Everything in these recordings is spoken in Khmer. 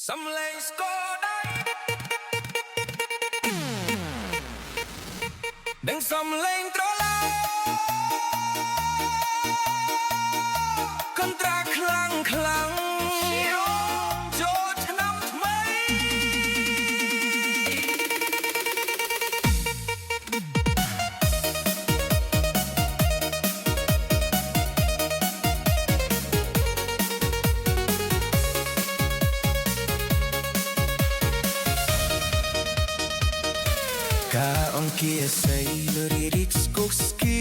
Some lanes go down, then some lane throw low. Contra khlang khlang, cho năm mấy. ការអង្គាសីលរីរីកស្គុកស្គី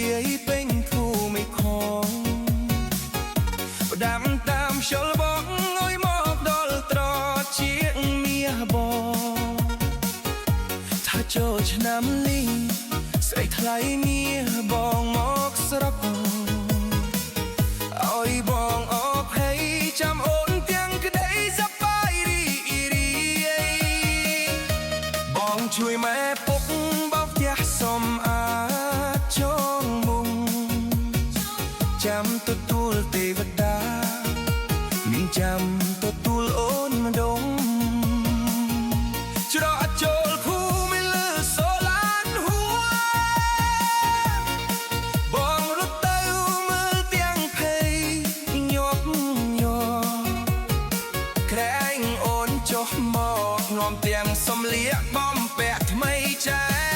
ពេញភូមិខងផ្ដាំតាមខ្យល់បងអើយមកដល់ត្រជាមាសបងថាចូលឆ្នាំលីងស្រីថ្លៃមាសបងមកស្រុកអើយបងអរភ័យចាំអូនទាំងក្តីសប្បាយរីបងជួយម៉ែពុកបោកផ្ទះសំអាតចងមុំចាំទទួលទេវតាមានចាំទទួលអូនម្ដងច្រកចូលភូមិលើសូឡានហួរបងរត់ទៅមើលទាំងភ័យញាប់ញ័រក្រែងអូនចុះមកងំទាំងសំលៀកបំពាក់ថ្មីចា